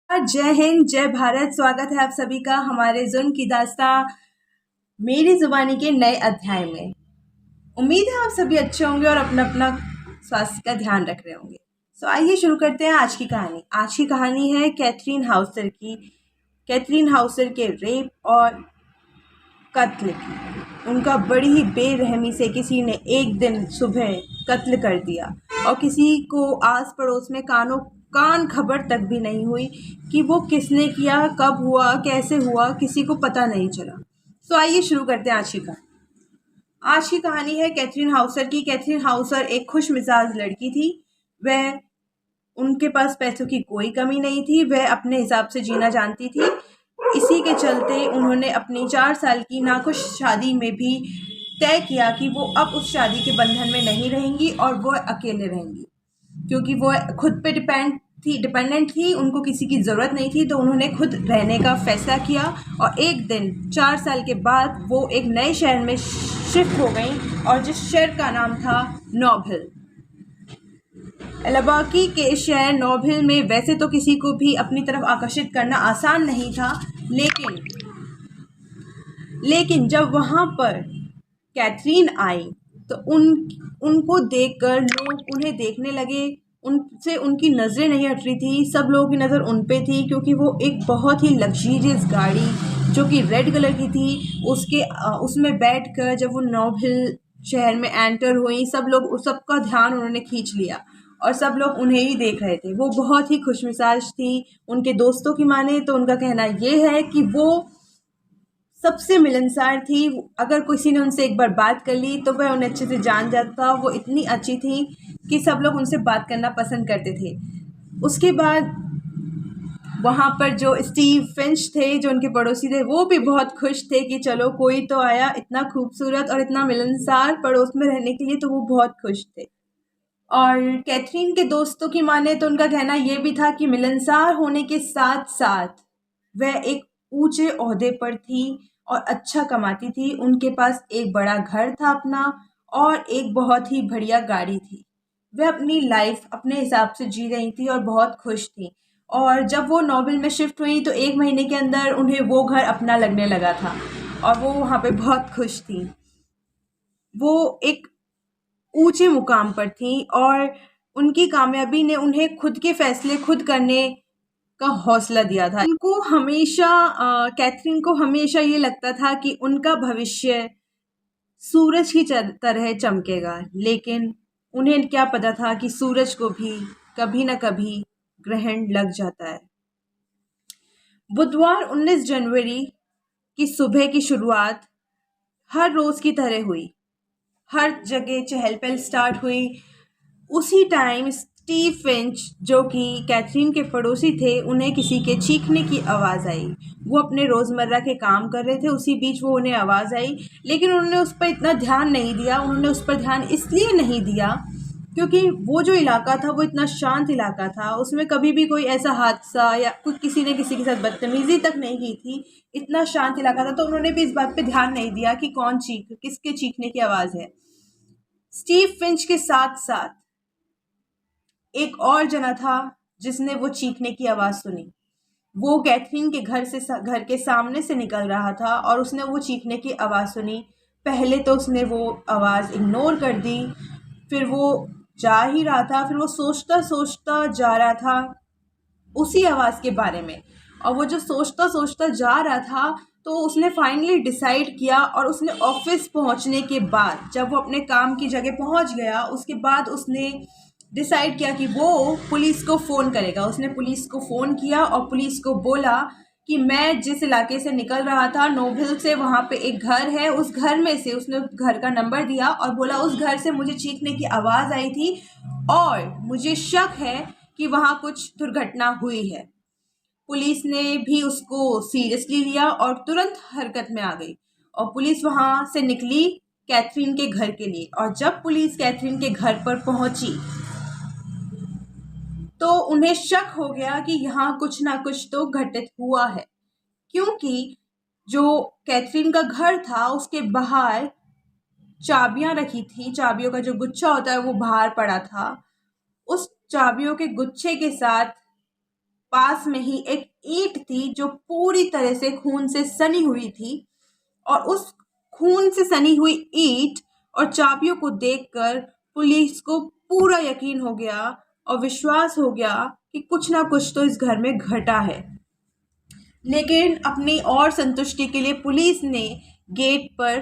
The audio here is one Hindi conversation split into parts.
जय हिंद, जय भारत। स्वागत है आप सभी का हमारे जुल्म की दास्तां मेरी जुबानी के नए अध्याय में। उम्मीद है आप सभी अच्छे होंगे और अपना अपना स्वास्थ्य का ध्यान रख रहे होंगे। आइए शुरू करते हैं आज की कहानी। आज की कहानी है कैथरीन हाउसर की। कैथरीन हाउसर के रेप और कत्ल की। उनका बड़ी ही बेरहमी से किसी ने एक दिन सुबह कत्ल कर दिया और किसी को आस पड़ोस में कान खबर तक भी नहीं हुई कि वो किसने किया, कब हुआ, कैसे हुआ, किसी को पता नहीं चला। आइए शुरू करते हैं आज की कहानी है कैथरीन हाउसर की। कैथरीन हाउसर एक खुश मिजाज लड़की थी। वह उनके पास पैसों की कोई कमी नहीं थी। वह अपने हिसाब से जीना जानती थी। इसी के चलते उन्होंने अपनी 4 साल की नाखुश शादी में भी तय किया कि वो अब उस शादी के बंधन में नहीं रहेंगी और वो अकेले रहेंगी, क्योंकि वो खुद पे डिपेंडेंट थी। उनको किसी की ज़रूरत नहीं थी, तो उन्होंने खुद रहने का फैसला किया। और एक दिन 4 साल के बाद वो एक नए शहर में शिफ्ट हो गई और जिस शहर का नाम था नॉभिल। एलाबाकी के शहर नॉभिल में वैसे तो किसी को भी अपनी तरफ आकर्षित करना आसान नहीं था, लेकिन जब वहाँ पर कैथरीन आई तो उनको देखकर लोग उन्हें देखने लगे। उनसे उनकी नज़रें नहीं हट रही थी। सब लोगों की नज़र उन पे थी, क्योंकि वो एक बहुत ही लग्जरियस गाड़ी जो कि रेड कलर की थी, उसमें बैठकर जब वो नॉभिल शहर में एंटर हुई, सबका ध्यान उन्होंने खींच लिया और सब लोग उन्हें ही देख रहे थे। वो बहुत ही खुशमिजाज थी। उनके दोस्तों की माने तो उनका कहना ये है कि वो सबसे मिलनसार थी। अगर किसी ने उनसे एक बार बात कर ली तो वह उन्हें अच्छे से जान जाता। वो इतनी अच्छी थी कि सब लोग उनसे बात करना पसंद करते थे। उसके बाद वहाँ पर जो स्टीव फिंच थे, जो उनके पड़ोसी थे, वो भी बहुत खुश थे कि चलो कोई तो आया इतना खूबसूरत और इतना मिलनसार पड़ोस में रहने के लिए। तो वो बहुत खुश थे। और कैथरीन के दोस्तों की माने तो उनका कहना ये भी था कि मिलनसार होने के साथ साथ वह एक ऊंचे ओहदे पर थी और अच्छा कमाती थी। उनके पास एक बड़ा घर था अपना और एक बहुत ही बढ़िया गाड़ी थी। वह अपनी लाइफ अपने हिसाब से जी रही थी और बहुत खुश थी। और जब वो नॉवेल में शिफ्ट हुई तो 1 महीने के अंदर उन्हें वो घर अपना लगने लगा था और वो वहाँ पे बहुत खुश थी। वो एक ऊंचे मुकाम पर थी और उनकी कामयाबी ने उन्हें खुद के फैसले खुद करने का हौसला दिया था। कैथरीन को हमेशा ये लगता था कि उनका भविष्य सूरज की तरह चमकेगा, लेकिन उन्हें क्या पता था कि सूरज को भी कभी न कभी ग्रहण लग जाता है। बुधवार 19 जनवरी की सुबह की शुरुआत हर रोज की तरह हुई। हर जगह चहल पहल स्टार्ट हुई। उसी टाइम स्टीव फिंच, जो कि कैथरीन के पड़ोसी थे, उन्हें किसी के चीखने की आवाज़ आई। वो अपने रोज़मर्रा के काम कर रहे थे, उसी बीच वो उन्हें आवाज़ आई, लेकिन उन्होंने उस पर इतना ध्यान नहीं दिया। उन्होंने उस पर ध्यान इसलिए नहीं दिया क्योंकि वो जो इलाका था वो इतना शांत इलाका था। उसमें कभी भी कोई ऐसा हादसा या कुछ किसी ने किसी के साथ बदतमीज़ी तक नहीं की थी। इतना शांत इलाका था, तो उन्होंने भी इस बात पे ध्यान नहीं दिया कि किसके चीखने की आवाज़ है। स्टीव फिंच के साथ साथ एक और जना था जिसने वो चीखने की आवाज़ सुनी। वो कैथरीन के घर के सामने से निकल रहा था और उसने वो चीखने की आवाज़ सुनी। पहले तो उसने वो आवाज़ इग्नोर कर दी, फिर वो जा ही रहा था, फिर वो सोचता सोचता जा रहा था उसी आवाज़ के बारे में। और वो जो सोचता सोचता जा रहा था, तो उसने फाइनली डिसाइड किया और उसने ऑफिस पहुंचने के बाद, जब वो अपने काम की जगह पहुंच गया, उसके बाद उसने डिसाइड किया कि वो पुलिस को फ़ोन करेगा। उसने पुलिस को फ़ोन किया और पुलिस को बोला कि मैं जिस इलाके से निकल रहा था नोभिल से, वहाँ पे एक घर है, उस घर में से उसने घर का नंबर दिया और बोला उस घर से मुझे चीखने की आवाज़ आई थी और मुझे शक है कि वहाँ कुछ दुर्घटना हुई है। पुलिस ने भी उसको सीरियसली लिया और तुरंत हरकत में आ गई और पुलिस वहाँ से निकली कैथरीन के घर के लिए। और जब पुलिस कैथरीन के घर पर पहुंची तो उन्हें शक हो गया कि यहाँ कुछ ना कुछ तो घटित हुआ है, क्योंकि जो कैथरीन का घर था उसके बाहर चाबियां रखी थी। चाबियों का जो गुच्छा होता है वो बाहर पड़ा था। उस चाबियों के गुच्छे के साथ पास में ही एक ईंट थी जो पूरी तरह से खून से सनी हुई थी, और उस खून से सनी हुई ईंट और चाबियों को देखकर पुलिस को पूरा यकीन हो गया और विश्वास हो गया कि कुछ ना कुछ तो इस घर में घटा है। लेकिन अपनी और संतुष्टि के लिए पुलिस ने गेट पर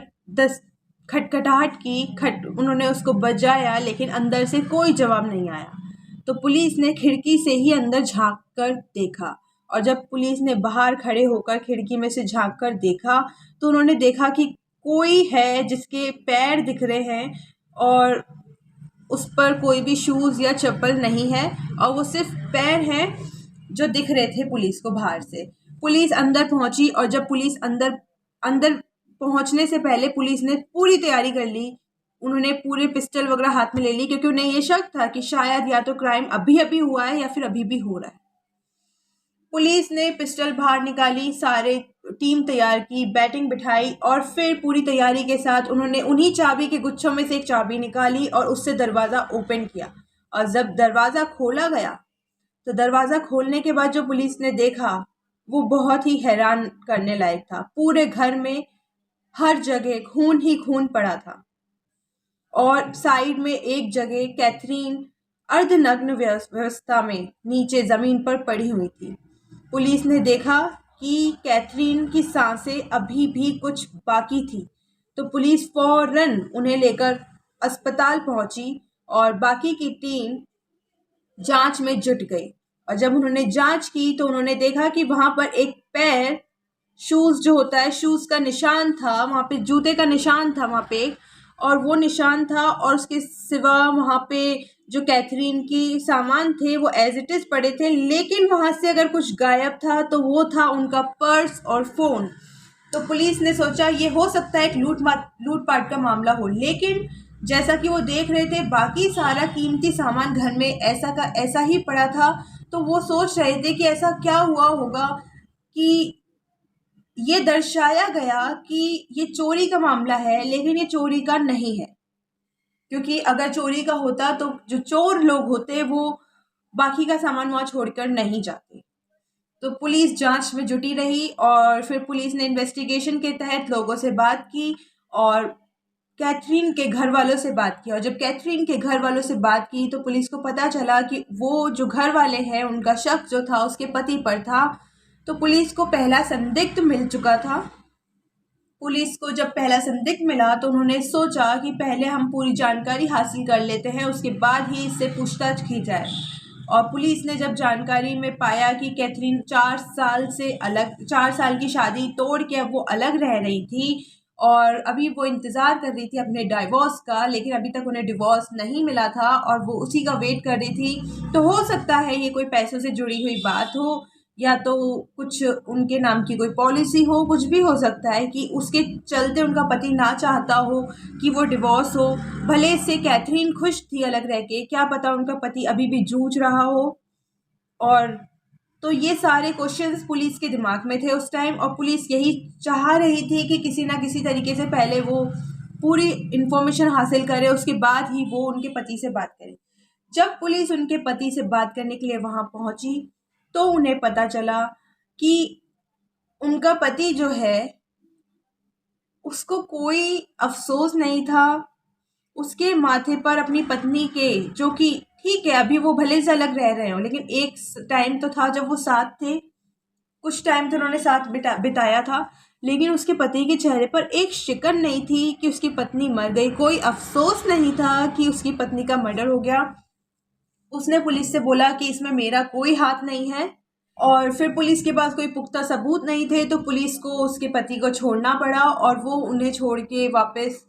खटखटाहट की, उन्होंने उसको बजाया, लेकिन अंदर से कोई जवाब नहीं आया। तो पुलिस ने खिड़की से ही अंदर झांक कर देखा, और जब पुलिस ने बाहर खड़े होकर खिड़की में से झांक कर देखा तो उन्होंने देखा कि कोई है जिसके पैर दिख रहे हैं और उस पर कोई भी शूज़ या चप्पल नहीं है, और वो सिर्फ पैर हैं जो दिख रहे थे पुलिस को बाहर से। पुलिस अंदर पहुंची, और जब पुलिस अंदर अंदर पहुंचने से पहले पुलिस ने पूरी तैयारी कर ली। उन्होंने पूरे पिस्टल वगैरह हाथ में ले ली, क्योंकि उन्हें ये शक था कि शायद या तो क्राइम अभी अभी हुआ है या फिर अभी भी हो रहा है। पुलिस ने पिस्टल बाहर निकाली, सारे टीम तैयार की, बैटिंग बिठाई, और फिर पूरी तैयारी के साथ उन्होंने उन्हीं चाबी के गुच्छों में से एक चाबी निकाली और उससे दरवाज़ा ओपन किया। और जब दरवाज़ा खोला गया तो दरवाज़ा खोलने के बाद जो पुलिस ने देखा वो बहुत ही हैरान करने लायक था। पूरे घर में हर जगह खून ही खून पड़ा था, और साइड में एक जगह कैथरीन अर्धनग्न व्यवस्था में नीचे ज़मीन पर पड़ी हुई थी। पुलिस ने देखा कि कैथरीन की सांसें अभी भी कुछ बाकी थी, तो पुलिस फौरन उन्हें लेकर अस्पताल पहुंची और बाकी की टीम जांच में जुट गई। और जब उन्होंने जांच की तो उन्होंने देखा कि वहां पर एक पैर, शूज़ जो होता है, शूज़ का निशान था वहाँ पे, जूते का निशान था वहाँ पे, और वो निशान था, और उसके सिवा वहाँ पे जो कैथरीन की सामान थे वो एज इट इज़ पड़े थे। लेकिन वहाँ से अगर कुछ गायब था तो वो था उनका पर्स और फ़ोन। तो पुलिस ने सोचा ये हो सकता है एक लूटपाट का मामला हो, लेकिन जैसा कि वो देख रहे थे बाकी सारा कीमती सामान घर में ऐसा का ऐसा ही पड़ा था, तो वो सोच रहे थे कि ऐसा क्या हुआ होगा कि ये दर्शाया गया कि ये चोरी का मामला है, लेकिन ये चोरी का नहीं है। क्योंकि अगर चोरी का होता तो जो चोर लोग होते वो बाकी का सामान वहाँ छोड़कर नहीं जाते। तो पुलिस जांच में जुटी रही, और फिर पुलिस ने इन्वेस्टिगेशन के तहत लोगों से बात की और कैथरीन के घर वालों से बात की। और जब कैथरीन के घर वालों से बात की तो पुलिस को पता चला कि वो जो घर वाले हैं उनका शक जो था उसके पति पर था। तो पुलिस को पहला संदिग्ध मिल चुका था। पुलिस को जब पहला संदिग्ध मिला तो उन्होंने सोचा कि पहले हम पूरी जानकारी हासिल कर लेते हैं, उसके बाद ही इससे पूछताछ की जाए। और पुलिस ने जब जानकारी में पाया कि कैथरीन 4 साल की शादी तोड़ के अब वो अलग रह रही थी, और अभी वो इंतज़ार कर रही थी अपने डिवोर्स का, लेकिन अभी तक उन्हें डिवोर्स नहीं मिला था और वो उसी का वेट कर रही थी। तो हो सकता है ये कोई पैसों से जुड़ी हुई बात हो, या तो कुछ उनके नाम की कोई पॉलिसी हो, कुछ भी हो सकता है कि उसके चलते उनका पति ना चाहता हो कि वो डिवोर्स हो। भले से कैथरीन खुश थी अलग रह के, क्या पता उनका पति अभी भी जूझ रहा हो। और तो ये सारे क्वेश्चंस पुलिस के दिमाग में थे उस टाइम, और पुलिस यही चाह रही थी कि किसी ना किसी तरीके से पहले वो पूरी इन्फॉर्मेशन हासिल करे, उसके बाद ही वो उनके पति से बात करे। जब पुलिस उनके पति से बात करने के लिए वहां पहुंची तो उन्हें पता चला कि उनका पति जो है उसको कोई अफसोस नहीं था। उसके माथे पर अपनी पत्नी के, जो कि ठीक है अभी वो भले से अलग रह रहे हो, लेकिन एक टाइम तो था जब वो साथ थे, कुछ टाइम तो उन्होंने साथ बिताया था, लेकिन उसके पति के चेहरे पर एक शिकन नहीं थी कि उसकी पत्नी मर गई, कोई अफसोस नहीं था कि उसकी पत्नी का मर्डर हो गया। उसने पुलिस से बोला कि इसमें मेरा कोई हाथ नहीं है, और फिर पुलिस के पास कोई पुख्ता सबूत नहीं थे, तो पुलिस को उसके पति को छोड़ना पड़ा और वो उन्हें छोड़ के वापस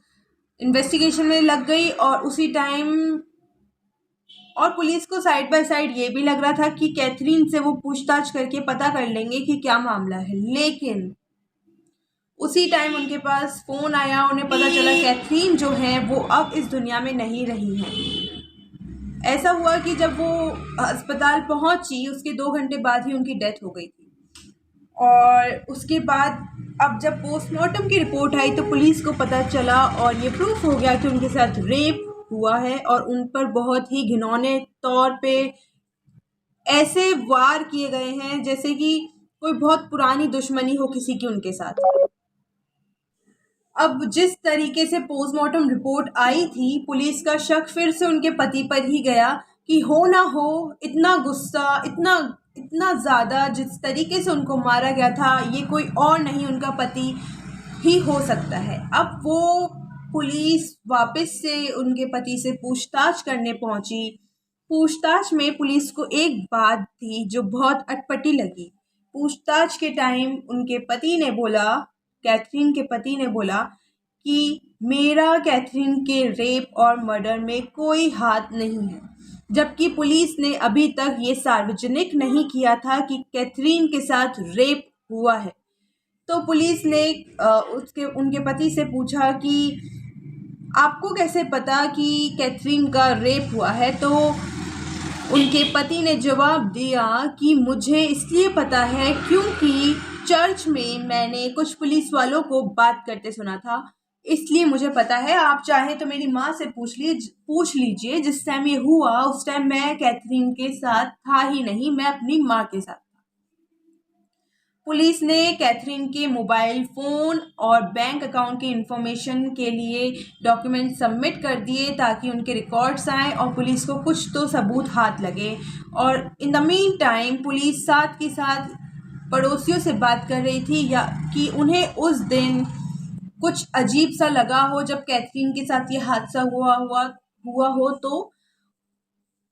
इन्वेस्टिगेशन में लग गई। और उसी टाइम और पुलिस को साइड बाय साइड ये भी लग रहा था कि कैथरीन से वो पूछताछ करके पता कर लेंगे कि क्या मामला है, लेकिन उसी टाइम उनके पास फ़ोन आया, उन्हें पता चला कैथरीन जो है वो अब इस दुनिया में नहीं रही हैं। ऐसा हुआ कि जब वो अस्पताल पहुंची उसके 2 घंटे बाद ही उनकी डेथ हो गई थी। और उसके बाद अब जब पोस्टमार्टम की रिपोर्ट आई तो पुलिस को पता चला और ये प्रूफ हो गया कि उनके साथ रेप हुआ है, और उन पर बहुत ही घिनौने तौर पे ऐसे वार किए गए हैं जैसे कि कोई बहुत पुरानी दुश्मनी हो किसी की उनके साथ। अब जिस तरीके से पोस्टमार्टम रिपोर्ट आई थी, पुलिस का शक फिर से उनके पति पर ही गया कि हो ना हो इतना गुस्सा, इतना इतना ज़्यादा जिस तरीके से उनको मारा गया था, ये कोई और नहीं उनका पति ही हो सकता है। अब वो पुलिस वापस से उनके पति से पूछताछ करने पहुंची। पूछताछ में पुलिस को एक बात थी जो बहुत अटपटी लगी। पूछताछ के टाइम उनके पति ने बोला, कैथरीन के पति ने बोला कि मेरा कैथरीन के रेप और मर्डर में कोई हाथ नहीं है, जबकि पुलिस ने अभी तक ये सार्वजनिक नहीं किया था कि कैथरीन के साथ रेप हुआ है। तो पुलिस ने उनके पति से पूछा कि आपको कैसे पता कि कैथरीन का रेप हुआ है? तो उनके पति ने जवाब दिया कि मुझे इसलिए पता है क्योंकि चर्च में मैंने कुछ पुलिस वालों को बात करते सुना था, इसलिए मुझे पता है। आप चाहे तो मेरी माँ से पूछ लीजिए, जिस टाइम ये हुआ उस टाइम मैं कैथरीन के साथ था ही नहीं, मैं अपनी माँ के साथ। पुलिस ने कैथरीन के मोबाइल फ़ोन और बैंक अकाउंट की इंफॉर्मेशन के लिए डॉक्यूमेंट सबमिट कर दिए ताकि उनके रिकॉर्ड्स आएँ और पुलिस को कुछ तो सबूत हाथ लगे। और in the mean time police साथ के साथ पड़ोसियों से बात कर रही थी या कि उन्हें उस दिन कुछ अजीब सा लगा हो जब कैथरीन के साथ ये हादसा हुआ हो।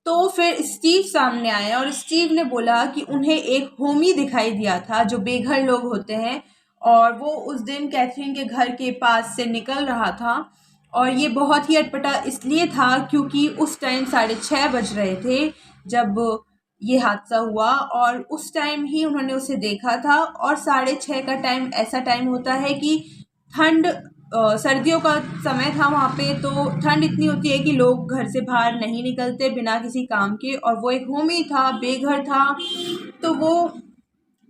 तो फिर स्टीव सामने आया और स्टीव ने बोला कि उन्हें एक होमी दिखाई दिया था जो बेघर लोग होते हैं, और वो उस दिन कैथरीन के घर के पास से निकल रहा था। और ये बहुत ही अटपटा इसलिए था क्योंकि उस टाइम 6:30 बज रहे थे जब ये हादसा हुआ, और उस टाइम ही उन्होंने उसे देखा था। और 6:30 का टाइम ऐसा टाइम होता है कि सर्दियों का समय था वहाँ पे, तो ठंड इतनी होती है कि लोग घर से बाहर नहीं निकलते बिना किसी काम के। और वो एक होमी था, बेघर था, तो वो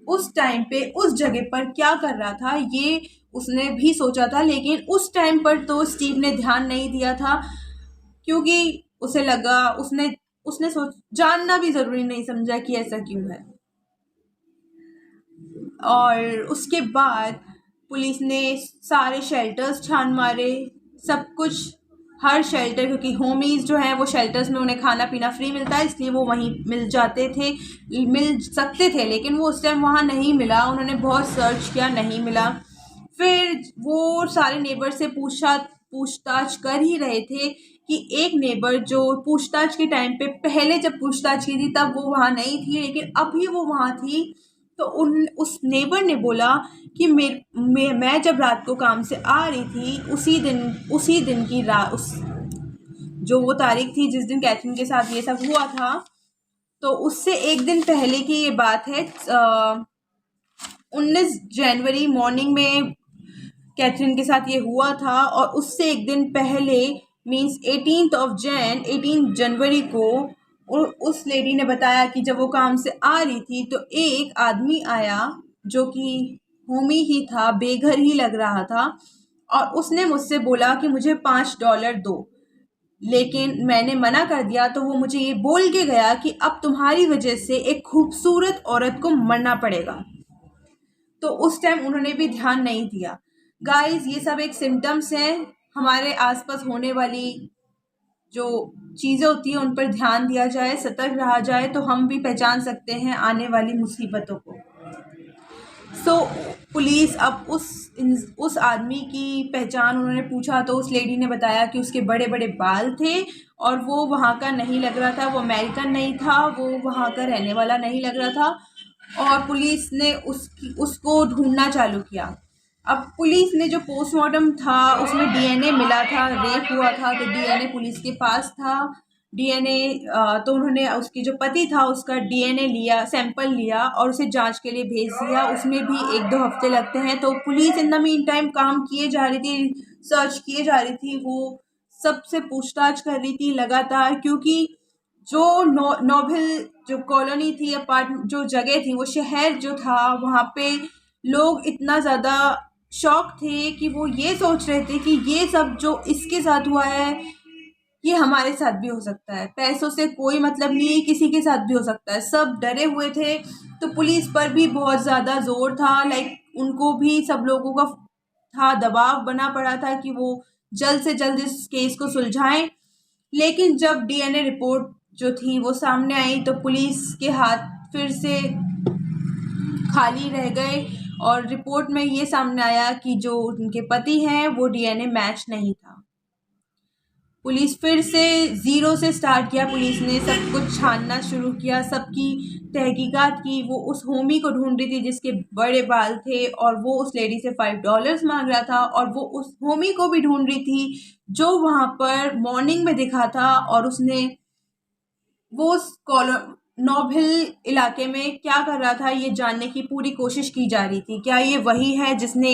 उस टाइम पे उस जगह पर क्या कर रहा था ये उसने भी सोचा था, लेकिन उस टाइम पर तो स्टीव ने ध्यान नहीं दिया था क्योंकि उसे लगा उसने सोच जानना भी ज़रूरी नहीं समझा कि ऐसा क्यों है। और उसके बाद पुलिस ने सारे शेल्टर्स छान मारे, सब कुछ, हर शेल्टर, क्योंकि होमीज़ जो हैं वो शेल्टर्स में उन्हें खाना पीना फ्री मिलता है, इसलिए वो वहीं मिल सकते थे, लेकिन वो उस टाइम वहाँ नहीं मिला। उन्होंने बहुत सर्च किया, नहीं मिला। फिर वो सारे नेबर से पूछताछ कर ही रहे थे कि एक नेबर जो पूछताछ के टाइम पे पहले जब पूछताछ की थी तब वो वहाँ नहीं थी, लेकिन अभी वो वहाँ थी। तो उस नेबर ने बोला कि मैं जब रात को काम से आ रही थी उसी दिन की रात, उस जो वो तारीख थी जिस दिन कैथरीन के साथ ये सब हुआ था, तो उससे एक दिन पहले की ये बात है। 19 जनवरी मॉर्निंग में कैथरीन के साथ ये हुआ था, और उससे एक दिन पहले मीन्स 18 जनवरी को उस लेडी ने बताया कि जब वो काम से आ रही थी तो एक आदमी आया जो कि होमी ही था, बेघर ही लग रहा था, और उसने मुझसे बोला कि मुझे $5 दो, लेकिन मैंने मना कर दिया। तो वो मुझे ये बोल के गया कि अब तुम्हारी वजह से एक खूबसूरत औरत को मरना पड़ेगा। तो उस टाइम उन्होंने भी ध्यान नहीं दिया। गाइस, ये सब एक सिम्टम्स हैं, हमारे आसपास होने वाली जो चीज़ें होती हैं उन पर ध्यान दिया जाए, सतर्क रहा जाए, तो हम भी पहचान सकते हैं आने वाली मुसीबतों को। पुलिस अब उस आदमी की पहचान उन्होंने पूछा तो उस लेडी ने बताया कि उसके बड़े बड़े बाल थे और वो वहाँ का नहीं लग रहा था, वो अमेरिकन नहीं था, वो वहाँ का रहने वाला नहीं लग रहा था। और पुलिस ने उसको ढूंढना चालू किया। अब पुलिस ने जो पोस्टमार्टम था उसमें डीएनए मिला था, रेप हुआ था तो डीएनए पुलिस के पास था। डीएनए तो उन्होंने उसकी जो पति था उसका डीएनए लिया, सैंपल लिया और उसे जांच के लिए भेज दिया। उसमें भी 1-2 हफ्ते लगते हैं। तो police in the mean time काम किए जा रही थी, सर्च किए जा रही थी, वो सबसे पूछताछ कर रही थी लगातार, क्योंकि जो नोबल जो कॉलोनी थी, जो जगह थी, वो शहर जो था, वहाँ पे लोग इतना ज़्यादा शॉक थे कि वो ये सोच रहे थे कि ये सब जो इसके साथ हुआ है ये हमारे साथ भी हो सकता है, पैसों से कोई मतलब नहीं है, किसी के साथ भी हो सकता है। सब डरे हुए थे, तो पुलिस पर भी बहुत ज़्यादा जोर था, लाइक उनको भी सब लोगों का था, दबाव बना पड़ा था कि वो जल्द से जल्द इस केस को सुलझाएं। लेकिन जब डीएनए रिपोर्ट जो थी वो सामने आई, तो पुलिस के हाथ फिर से खाली रह गए, और रिपोर्ट में ये सामने आया कि जो उनके पति हैं वो डीएनए मैच नहीं था। पुलिस फिर से ज़ीरो से स्टार्ट किया, पुलिस ने सब कुछ छानना शुरू किया, सबकी तहकीकात की। वो उस होमी को ढूंढ रही थी जिसके बड़े बाल थे, और वो उस लेडी से $5 मांग रहा था, और वो उस होमी को भी ढूंढ रही थी जो वहाँ पर मॉर्निंग में दिखा था, और उसने वो नॉभिल इलाके में क्या कर रहा था ये जानने की पूरी कोशिश की जा रही थी। क्या ये वही है जिसने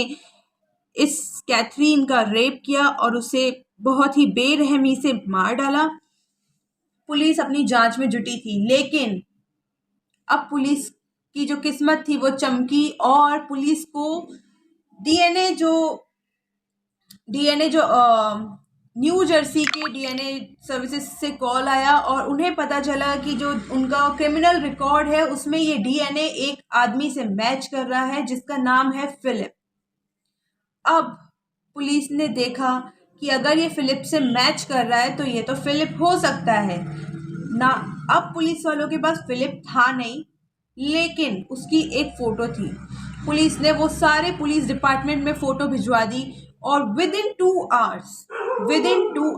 इस कैथरीन का रेप किया और उसे बहुत ही बेरहमी से मार डाला? पुलिस अपनी जांच में जुटी थी, लेकिन अब पुलिस की जो किस्मत थी वो चमकी, और पुलिस को डीएनए जो न्यू जर्सी के डीएनए सर्विसेज से कॉल आया, और उन्हें पता चला कि जो उनका क्रिमिनल रिकॉर्ड है उसमें ये डीएनए एक आदमी से मैच कर रहा है जिसका नाम है फिलिप। अब पुलिस ने देखा कि अगर ये फिलिप से मैच कर रहा है तो ये तो फिलिप हो सकता है ना। अब पुलिस वालों के पास फिलिप था नहीं, लेकिन उसकी एक फ़ोटो थी। पुलिस ने वो सारे पुलिस डिपार्टमेंट में फ़ोटो भिजवा दी, और विद इन 2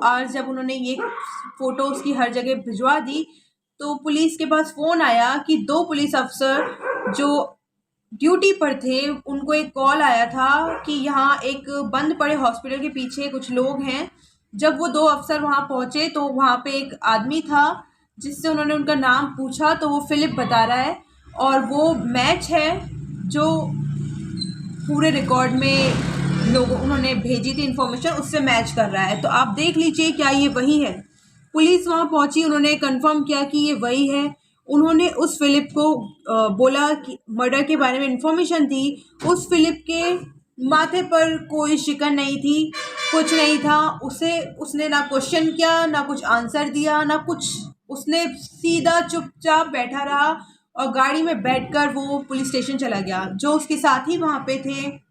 आवर्स जब उन्होंने ये फ़ोटो उसकी हर जगह भिजवा दी, तो पुलिस के पास फ़ोन आया कि 2 पुलिस अफसर जो ड्यूटी पर थे उनको एक कॉल आया था कि यहाँ एक बंद पड़े हॉस्पिटल के पीछे कुछ लोग हैं। जब वो 2 अफसर वहाँ पहुँचे तो वहाँ पे एक आदमी था जिससे उन्होंने उनका नाम पूछा, तो वो फिलिप बता रहा है, और वो मैच है जो पूरे रिकॉर्ड में लोगों उन्होंने भेजी थी इन्फॉर्मेशन, उससे मैच कर रहा है। तो आप देख लीजिए क्या ये वही है। पुलिस वहाँ पहुँची, उन्होंने कंफर्म किया कि ये वही है। उन्होंने उस फिलिप को बोला कि मर्डर के बारे में इन्फॉर्मेशन थी। उस फिलिप के माथे पर कोई शिकन नहीं थी, कुछ नहीं था। उसने ना क्वेश्चन किया, ना कुछ आंसर दिया, ना कुछ। उसने सीधा चुपचाप बैठा रहा, और गाड़ी में बैठकर वो पुलिस स्टेशन चला गया। जो उसके साथी वहाँ पे थे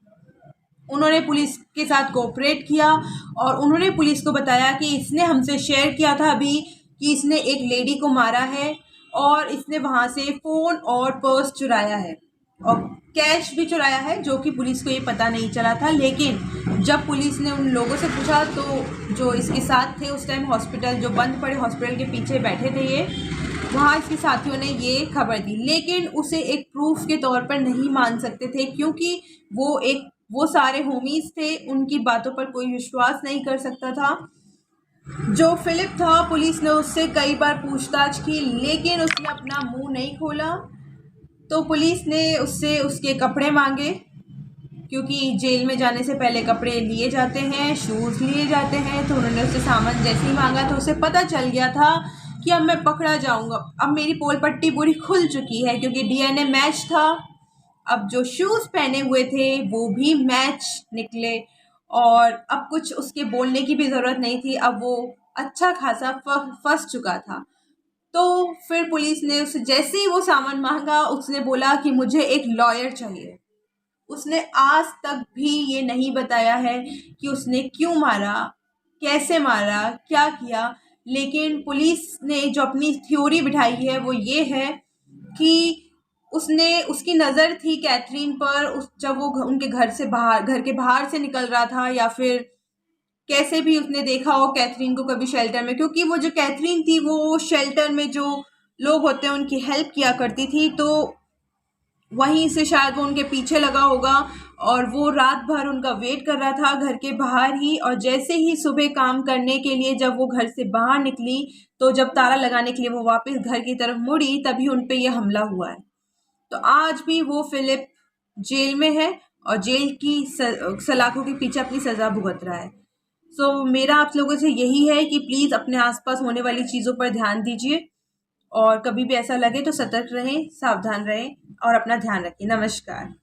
उन्होंने पुलिस के साथ कोऑपरेट किया, और उन्होंने पुलिस को बताया कि इसने हमसे शेयर किया था अभी कि इसने एक लेडी को मारा है, और इसने वहाँ से फ़ोन और पर्स चुराया है, और कैश भी चुराया है, जो कि पुलिस को ये पता नहीं चला था। लेकिन जब पुलिस ने उन लोगों से पूछा तो जो इसके साथ थे उस टाइम हॉस्पिटल, जो बंद पड़े हॉस्पिटल के पीछे बैठे थे ये, वहाँ इसके साथियों ने ये खबर दी। लेकिन उसे एक प्रूफ के तौर पर नहीं मान सकते थे, क्योंकि वो सारे होमीज थे, उनकी बातों पर कोई विश्वास नहीं कर सकता था। जो फिलिप था, पुलिस ने उससे कई बार पूछताछ की, लेकिन उसने अपना मुंह नहीं खोला। तो पुलिस ने उससे उसके कपड़े मांगे, क्योंकि जेल में जाने से पहले कपड़े लिए जाते हैं, शूज़ लिए जाते हैं। तो उन्होंने उससे सामान जैसे ही मांगा तो उसे पता चल गया था कि अब मैं पकड़ा जाऊंगा, अब मेरी पोल पट्टी पूरी खुल चुकी है, क्योंकि डीएनए मैच था। अब जो शूज़ पहने हुए थे वो भी मैच निकले, और अब कुछ उसके बोलने की भी ज़रूरत नहीं थी। अब वो अच्छा खासा फंस चुका था। तो फिर पुलिस ने उसे जैसे ही वो सामान मांगा, उसने बोला कि मुझे एक लॉयर चाहिए। उसने आज तक भी ये नहीं बताया है कि उसने क्यों मारा, कैसे मारा, क्या किया। लेकिन पुलिस ने जो अपनी थ्योरी बिठाई है वो ये है कि उसकी नज़र थी कैथरीन पर, जब वो उनके घर के बाहर से निकल रहा था, या फिर कैसे भी उसने देखा हो कैथरीन को कभी शेल्टर में, क्योंकि वो जो कैथरीन थी वो शेल्टर में जो लोग होते हैं उनकी हेल्प किया करती थी। तो वहीं से शायद वो उनके पीछे लगा होगा, और वो रात भर उनका वेट कर रहा था घर के बाहर ही। और जैसे ही सुबह काम करने के लिए जब वो घर से बाहर निकली, तो जब ताला लगाने के लिए वो वापस घर की तरफ मुड़ी, तभी उन पे ये हमला हुआ है। तो आज भी वो फिलिप जेल में है, और जेल की सलाखों के पीछे अपनी सज़ा भुगत रहा है। सो मेरा आप लोगों से यही है कि प्लीज़ अपने आसपास होने वाली चीज़ों पर ध्यान दीजिए, और कभी भी ऐसा लगे तो सतर्क रहें, सावधान रहें, और अपना ध्यान रखें। नमस्कार।